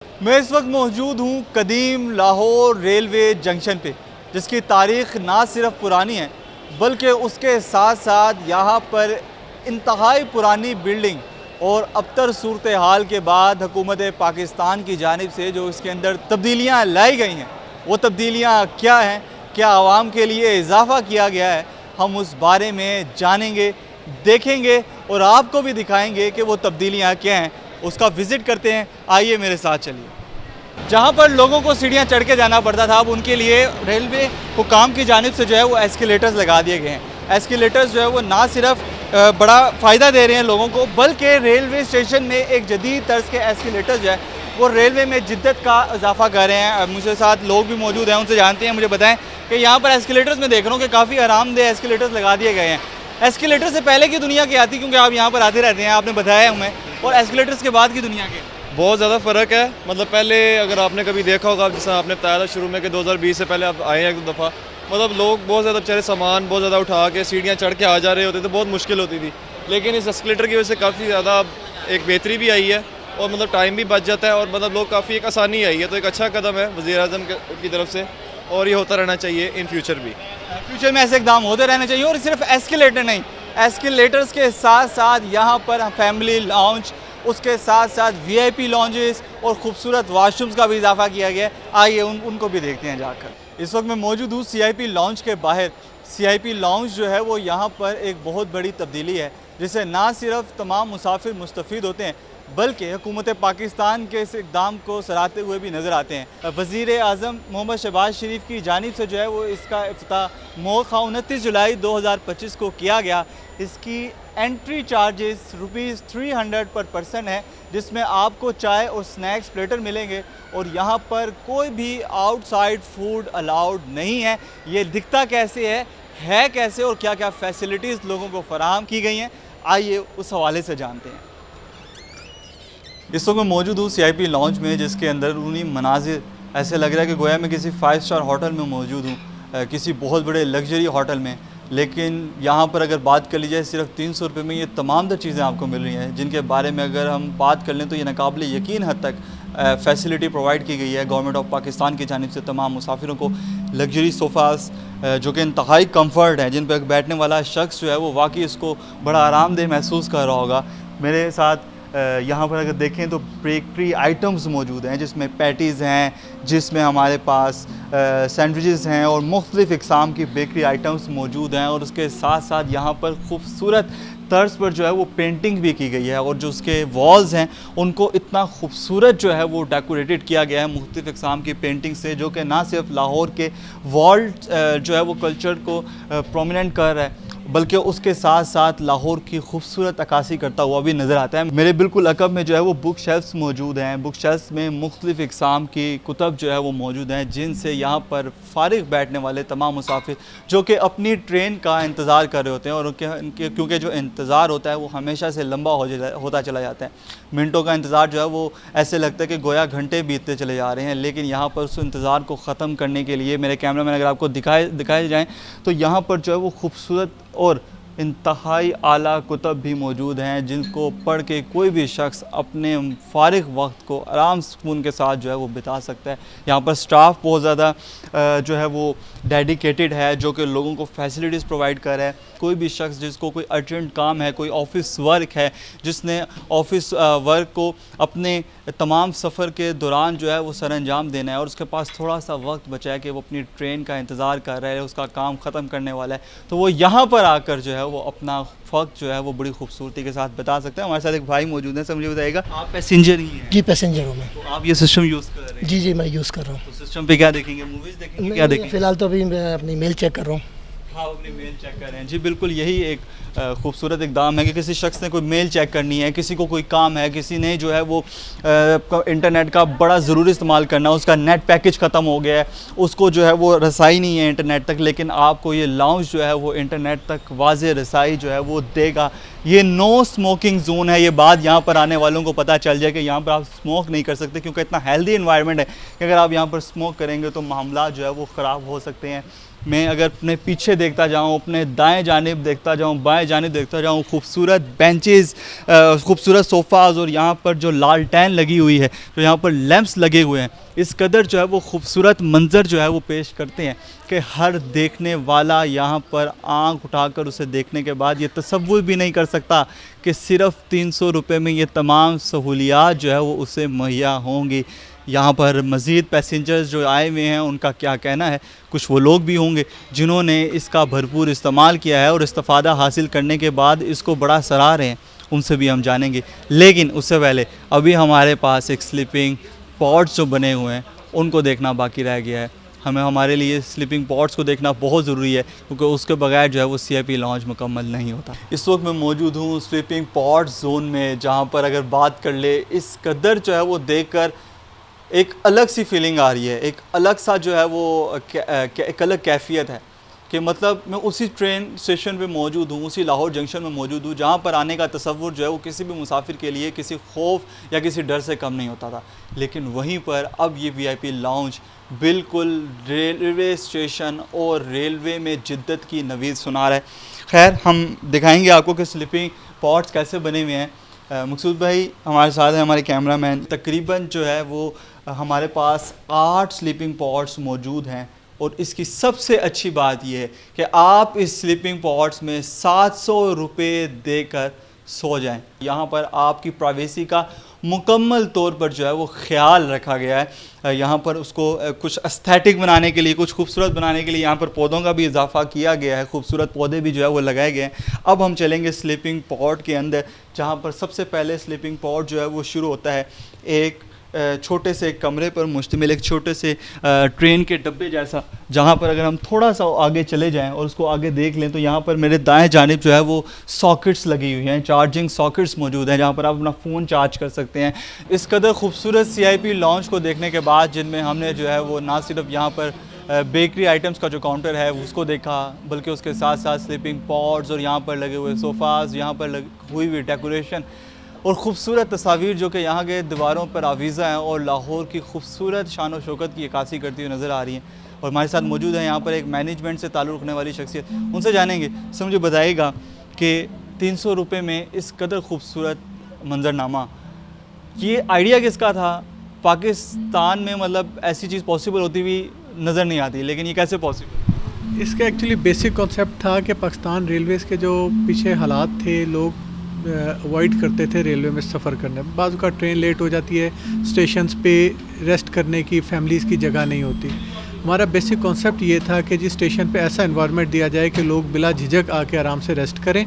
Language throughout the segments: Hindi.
मैं इस वक्त मौजूद हूँ कदीम लाहौर रेलवे जंक्शन पे, जिसकी तारीख़ ना सिर्फ पुरानी है बल्कि उसके साथ साथ यहाँ पर इंतहाई पुरानी बिल्डिंग और अबतर सूरत हाल के बाद हुकूमत पाकिस्तान की जानिब से जो इसके अंदर तब्दीलियाँ लाई गई हैं, वो तब्दीलियाँ क्या हैं, क्या आवाम के लिए इजाफ़ा किया गया है, हम उस बारे में जानेंगे, देखेंगे और आपको भी दिखाएंगे कि वो तब्दीलियाँ क्या हैं। उसका विज़िट करते हैं, आइए मेरे साथ चलिए। जहाँ पर लोगों को सीढ़ियाँ चढ़ के जाना पड़ता था, अब उनके लिए रेलवे हुकाम की जानिब से जो है वो एस्केलेटर्स लगा दिए गए हैं। एस्केलेटर्स जो है वो ना सिर्फ बड़ा फ़ायदा दे रहे हैं लोगों को, बल्कि रेलवे स्टेशन में एक जदीद तर्ज के एस्केलेटर्स जो है वो रेलवे में जिद्दत का इजाफा कर रहे हैं। मुझे साथ लोग भी मौजूद हैं, उनसे जानते हैं। मुझे बताएं कि यहाँ पर एस्केलेटर्स में देख रहा हूँ कि काफ़ी आरामदेह एस्केलेटर्स लगा दिए गए हैं। एस्केलेटर से पहले की दुनिया क्या थी, क्योंकि आप यहाँ पर आते रहते हैं, आपने बताया हमें, और एस्केलेटर्स के बाद की दुनिया के बहुत ज़्यादा फ़र्क है। मतलब पहले अगर आपने कभी देखा होगा, जैसा आपने बताया था शुरू में कि 2020 से पहले आप आए हैं एक दफ़ा, मतलब लोग बहुत ज़्यादा बेचारे सामान बहुत ज़्यादा उठा के सीढ़ियाँ चढ़ के आ जा रहे होते थे, बहुत मुश्किल होती थी। लेकिन इस एस्केलेटर की वजह से काफ़ी ज़्यादा एक बेहतरी भी आई है और मतलब टाइम भी बच जाता है और मतलब लोग काफ़ी एक आसानी आई है। तो एक अच्छा कदम है वज़ीर-ए-आज़म की तरफ से और ये होता रहना चाहिए इन फ्यूचर भी। फ्यूचर में ऐसे इक़दाम होते रहने चाहिए। और सिर्फ एस्केलेटर नहीं, एस्केलेटर्स के साथ साथ यहाँ पर फैमिली लाउंज, उसके साथ साथ वीआईपी लॉन्जेस और ख़ूबसूरत वाशरूम्स का भी इजाफा किया गया है। आइए उनको भी देखते हैं जाकर। इस वक्त मैं मौजूद हूँ सीआईपी लॉन्ज के बाहर। सीआईपी लॉन्ज जो है वो यहाँ पर एक बहुत बड़ी तब्दीली है, जिससे ना सिर्फ तमाम मुसाफिर मुस्तफ़ीद होते हैं बल्कि हुकूमत पाकिस्तान के इस इक़दाम को सराहते हुए भी नज़र आते हैं। वज़ीर-ए-आज़म मोहम्मद शहबाज शरीफ की जानिब से जो है वो इसका इफ्तिताह मौका 29 जुलाई 2025 को किया गया। इसकी एंट्री चार्जेस ₹300 पर पर्सन है, जिसमें आपको चाय और स्नैक्स प्लेटर मिलेंगे और यहाँ पर कोई भी आउटसाइड फूड अलाउड नहीं है। ये दिखता कैसे है कैसे और क्या क्या फ़ैसिलिटीज़ लोगों को फ़राहम की गई हैं, आइए उस हवाले से जानते हैं। इस वक्त मैं मौजूद हूँ सीआईपी लॉन्ज में, जिसके अंदर उन्हीं मनाजिर ऐसे लग रहा है कि गोया मैं किसी 5 स्टार होटल में मौजूद हूँ, किसी बहुत बड़े लग्जरी होटल में। लेकिन यहाँ पर अगर बात कर ली जाए, सिर्फ 300 रुपये में ये तमाम चीज़ें आपको मिल रही हैं, जिनके बारे में अगर हम बात कर लें तो ये नाकाबिले यकीन हद तक फैसिलिटी प्रोवाइड की गई है गवर्नमेंट ऑफ पाकिस्तान की जानिब से तमाम मुसाफिरों को। लग्जरी सोफ़ास जो कि इंतहाई कम्फर्ट हैं, जिन पर बैठने वाला शख्स जो है वो वाकई इसको बड़ा आरामदेह महसूस कर रहा होगा। मेरे साथ यहाँ पर अगर देखें तो बेकरी आइटम्स मौजूद हैं, जिसमें पैटीज़ हैं, जिसमें हमारे पास सैंडविचेस हैं और मुख्तलिफ़ इक़साम की बेकरी आइटम्स मौजूद हैं। और उसके साथ साथ यहाँ पर खूबसूरत तर्ज पर जो है वो पेंटिंग भी की गई है और जो उसके वॉल्स हैं उनको इतना खूबसूरत जो है वो डेकोरेटेड किया गया है मुख्तलिफ़ इक़साम की पेंटिंग से, जो कि ना सिर्फ लाहौर के वर्ल्ड जो है वो कल्चर को प्रोमिनेंट कर रहा है बल्कि उसके साथ साथ लाहौर की खूबसूरत अक्कासी करता हुआ भी नज़र आता है। मेरे बिल्कुल अकब में जो है वो बुक शेल्फ्स मौजूद हैं। बुक शेल्फ्स में मुख्तलिफ़ इक़साम की कुतब जो है वो मौजूद हैं, जिनसे यहाँ पर फ़ारिग बैठने वाले तमाम मुसाफिर जो कि अपनी ट्रेन का इंतज़ार कर रहे होते हैं, और क्योंकि जो इंतज़ार होता है वो हमेशा से लंबा होता चला जाता है। मिनटों का इंतज़ार जो है वो ऐसे लगता है कि गोया घंटे बीतते चले जा रहे हैं। लेकिन यहाँ पर उस इंतज़ार को ख़त्म करने के लिए मेरे कैमरा मैन अगर आपको दिखाए जाएँ तो यहाँ पर जो है वो खूबसूरत और इंतहाई आला कुतब भी मौजूद हैं, जिनको पढ़ के कोई भी शख्स अपने फ़ारिग वक्त को आराम सुकून के साथ जो है वो बिता सकता है। यहाँ पर स्टाफ बहुत ज़्यादा जो है वो डेडिकेटेड है, जो कि लोगों को फैसिलिटीज़ प्रोवाइड कर रहा है। कोई भी शख्स जिसको कोई अर्जेंट काम है, कोई ऑफ़िस वर्क है, जिसने ऑफ़िस वर्क को अपने तमाम सफ़र के दौरान जो है वो सर अंजाम देना है और उसके पास थोड़ा सा वक्त बचा है कि वो अपनी ट्रेन का इंतज़ार कर रहा है, उसका काम ख़त्म करने वाला है, तो वो यहाँ पर आकर जो है वो अपना वक्त जो है वो बड़ी खूबसूरती के साथ बता सकते हैं। हमारे साथ एक भाई मौजूद हैं। सर मुझे बताइएगा, आप पैसेंजर ही हैं? जी पैसेंजर हूँ मैं। तो आप ये सिस्टम यूज़ कर रहे हैं? जी मैं यूज़ कर रहा हूँ। तो सिस्टम पे क्या देखेंगे, मूवीज़ देखेंगे, क्या देखेंगे? फ़िलहाल तो अभी मैं अपनी मेल चेक कर रहा हूँ। हाँ, अपनी मेल चेक कर रहे हैं। जी बिल्कुल, यही एक खूबसूरत इक़दाम है कि किसी शख्स ने कोई मेल चेक करनी है, किसी को कोई काम है, किसी ने जो है वो इंटरनेट का बड़ा ज़रूरी इस्तेमाल करना है, उसका नेट पैकेज ख़त्म हो गया है, उसको जो है वो रसाई नहीं है इंटरनेट तक, लेकिन आपको ये लाउंज जो है वो इंटरनेट तक वाज़े रसाई जो है वो देगा। ये नो स्मोकिंग जोन है। ये बात यहाँ पर आने वालों को पता चल जाए कि यहाँ पर आप स्मोक नहीं कर सकते, क्योंकि इतना हेल्दी इन्वायरमेंट है कि अगर आप यहाँ पर स्मोक करेंगे तो मामला जो है वो ख़राब हो सकते हैं। मैं अगर अपने पीछे देखता जाऊं, अपने दाएं जानिब देखता जाऊं, बाएं जानिब देखता जाऊं, खूबसूरत बेंचेस, खूबसूरत सोफ़ाज़ और यहाँ पर जो लालटेन लगी हुई है, जो यहाँ पर लैंप्स लगे हुए हैं, इस कदर जो है वो खूबसूरत मंज़र जो है वो पेश करते हैं कि हर देखने वाला यहाँ पर आंख उठाकर उसे देखने के बाद ये तसव्वुर भी नहीं कर सकता कि सिर्फ़ 300 रुपये में ये तमाम सहूलियात जो है वो उसे मुहैया होंगी। यहाँ पर मज़ीद पैसेंजर्स जो आए हुए हैं उनका क्या कहना है, कुछ वो लोग भी होंगे जिन्होंने इसका भरपूर इस्तेमाल किया है और इस्तिफ़ादा हासिल करने के बाद इसको बड़ा सराह रहे हैं, उनसे भी हम जानेंगे। लेकिन उससे पहले अभी हमारे पास एक स्लीपिंग पॉड्स जो बने हुए हैं उनको देखना बाकी रह गया है। हमें हमारे लिए स्लीपिंग पॉड्स को देखना बहुत ज़रूरी है क्योंकि उसके बगैर जो है वो CIP लॉन्च मुकम्मल नहीं होता। इस वक्त मैं मौजूद हूँ स्लीपिंग पॉड्स जोन में, जहाँ पर अगर बात कर ले इस कदर जो है वो देखकर एक अलग सी फीलिंग आ रही है, एक अलग सा जो है वो एक अलग कैफियत है कि मतलब मैं उसी ट्रेन स्टेशन पे मौजूद हूँ, उसी लाहौर जंक्शन में मौजूद हूँ जहाँ पर आने का तसव्वुर जो है वो किसी भी मुसाफिर के लिए किसी खौफ या किसी डर से कम नहीं होता था। लेकिन वहीं पर अब ये VIP लॉन्च बिल्कुल रेलवे स्टेशन और रेलवे में जिद्दत की नवीद सुना रहा है। खैर, हम दिखाएंगे आपको कि स्लीपिंग पॉड्स कैसे बने हुए हैं। मकसूद भाई हमारे साथ हैं, हमारे कैमरामैन। तकरीबन जो है वो हमारे पास 8 स्लीपिंग पॉड्स मौजूद हैं और इसकी सबसे अच्छी बात यह है कि आप इस स्लीपिंग पॉड्स में 700 रुपये देकर सो जाएं। यहाँ पर आपकी प्राइवेसी का मुकम्मल तौर पर जो है वो ख्याल रखा गया है। यहाँ पर उसको कुछ एस्थेटिक बनाने के लिए, कुछ खूबसूरत बनाने के लिए यहाँ पर पौधों का भी इजाफा किया गया है, खूबसूरत पौधे भी जो है वो लगाए गए हैं। अब हम चलेंगे स्लीपिंग पॉड के अंदर, जहाँ पर सबसे पहले स्लीपिंग पॉड जो है वो शुरू होता है एक छोटे से कमरे पर मुश्तमिल, एक छोटे से ट्रेन के डब्बे जैसा, जहाँ पर अगर हम थोड़ा सा आगे चले जाएं और उसको आगे देख लें तो यहाँ पर मेरे दाएं जानिब जो है वो सॉकेट्स लगी हुई हैं, चार्जिंग सॉकेट्स मौजूद हैं जहाँ पर आप अपना फ़ोन चार्ज कर सकते हैं। इस कदर खूबसूरत CIP लॉन्च को देखने के बाद जिनमें हमने जो है वो ना सिर्फ यहाँ पर बेकरी आइटम्स का जो काउंटर है उसको देखा, बल्कि उसके साथ साथ स्लीपिंग पॉड्स और यहाँ पर लगे हुए सोफ़ाज़, यहाँ पर हुई हुई डेकोरेशन और ख़ूबसूरत तस्वीर जो कि यहाँ के दीवारों पर आवीज़ा हैं और लाहौर की खूबसूरत शान और शौकत की अक्कासी करती हुई नज़र आ रही हैं। और हमारे साथ मौजूद है यहाँ पर एक मैनेजमेंट से ताल्लुक़ रखने वाली शख्सियत, उनसे जानेंगे। सर मुझे बताइएगा कि 300 रुपये में इस कदर खूबसूरत मंजरनामा, ये आइडिया किसका था? पाकिस्तान में मतलब ऐसी चीज़ पॉसिबल होती हुई नज़र नहीं आती, लेकिन ये कैसे पॉसिबल? इसका एक्चुअली बेसिक कॉन्सेप्ट था कि पाकिस्तान रेलवेज़ के जो पीछे हालात थे, लोग अवॉइड करते थे रेलवे में सफ़र करने। बाज़ का ट्रेन लेट हो जाती है, स्टेशंस पे रेस्ट करने की फैमिलीज़ की जगह नहीं होती। हमारा बेसिक कॉन्सेप्ट ये था कि जिस स्टेशन पे ऐसा एनवायरनमेंट दिया जाए कि लोग बिला झिझक आके आराम से रेस्ट करें,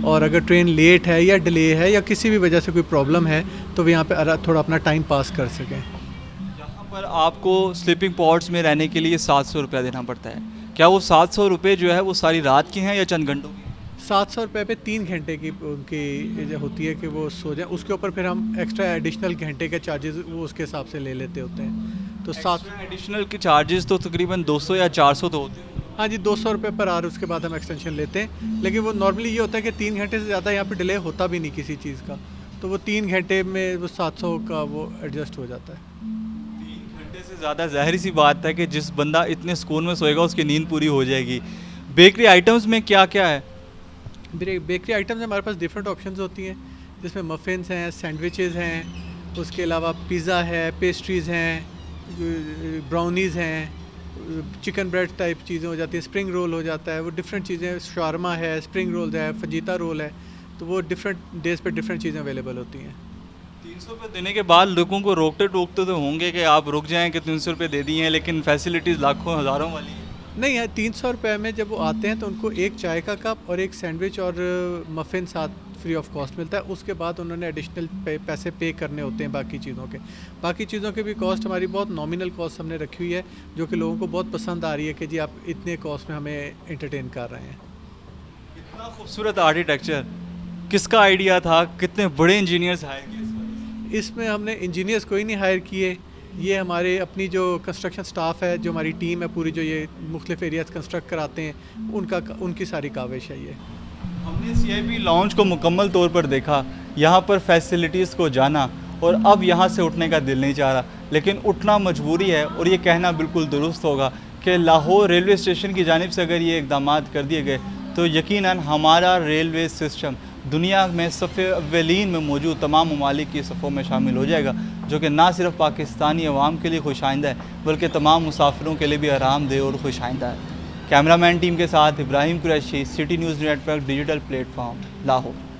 और अगर ट्रेन लेट है या डिले है या किसी भी वजह से कोई प्रॉब्लम है तो वो यहाँ पे थोड़ा अपना टाइम पास कर सकें। यहाँ पर आपको स्लीपिंग पॉड्स में रहने के लिए 700 रुपया देना पड़ता है। क्या वो 700 रुपये जो है वो सारी रात के हैं या चंद घंटों की? 700 रुपये पे 3 घंटे की उनकी होती है कि वो सो जाए, उसके ऊपर फिर हम एक्स्ट्रा एडिशनल घंटे के चार्जेस वो उसके हिसाब से ले लेते होते हैं। तो 7 एडिशनल के चार्जेस तो तकरीबन 200 या 400 तो होते हैं। हाँ जी, 200 रुपये पर आवर, उसके बाद हम एक्सटेंशन लेते हैं। लेकिन वो नॉर्मली ये होता है कि 3 घंटे से ज़्यादा यहाँ पे डिले होता भी नहीं किसी चीज़ का, तो वो 3 घंटे में वो 700 का वो एडजस्ट हो जाता है। 3 घंटे से ज़्यादा ज़ाहिर सी बात है कि जिस बंदा इतने सुकून में सोएगा उसकी नींद पूरी हो जाएगी। बेकरी आइटम्स में क्या क्या है? बेकरी आइटम्स हमारे पास डिफरेंट ऑप्शंस होती हैं, जिसमें मफ़िन्स हैं, सैंडविचेज़ हैं, उसके अलावा पिज़्ज़ा है, पेस्ट्रीज़ हैं, ब्राउनीज़ हैं, चिकन ब्रेड टाइप चीज़ें हो जाती हैं, स्प्रिंग रोल हो जाता है, वो डिफरेंट चीज़ें, शारमा है, स्प्रिंग रोल है, फजीता रोल है, तो वो डिफरेंट डेज़ पे डिफरेंट चीज़ें अवेलेबल होती हैं। 300 रुपये देने के बाद लोगों को रोकते टोकते तो होंगे कि आप रुक जाएं कि 300 रुपये दे दिए हैं, लेकिन फैसिलिटीज़ लाखों हज़ारों वाली है। नहीं है, 300 रुपये में जब वो आते हैं तो उनको एक चाय का कप और एक सैंडविच और मफ़िन साथ फ्री ऑफ कॉस्ट मिलता है। उसके बाद उन्होंने एडिशनल पैसे पे करने होते हैं बाकी चीज़ों के भी कॉस्ट हमारी बहुत नॉमिनल कॉस्ट हमने रखी हुई है, जो कि लोगों को बहुत पसंद आ रही है कि जी आप इतने कॉस्ट में हमें एंटरटेन कर रहे हैं। इतना खूबसूरत आर्किटेक्चर किसका आइडिया था? कितने बड़े इंजीनियर्स हायर किए? इसमें हमने इंजीनियर्स कोई नहीं हायर किए, ये हमारे अपनी जो कंस्ट्रक्शन स्टाफ है, जो हमारी टीम है पूरी, जो ये मुख्तलिफ एरियाज़ कंस्ट्रक्ट कराते हैं, उनकी सारी काविश है ये। हमने CIP लॉन्च को मुकम्मल तौर पर देखा, यहाँ पर फैसिलिटीज़ को जाना, और अब यहाँ से उठने का दिल नहीं चाह रहा, लेकिन उठना मजबूरी है। और ये कहना बिल्कुल दुरुस्त होगा कि लाहौर रेलवे स्टेशन की जानिब से अगर ये इकदाम कर दिए गए तो यकीनन हमारा रेलवे सिस्टम दुनिया में सफ़े अव्वलीन में मौजूद तमाम ममालिक की सफ़ों में शामिल हो जाएगा, जो कि ना सिर्फ पाकिस्तानी अवाम के लिए खुश आइंदा है बल्कि तमाम मुसाफिरों के लिए भी आरामदेह और खुश आइंदा है। कैमरामैन टीम के साथ Ibrahim Qureshi, city news network digital platform, Lahore.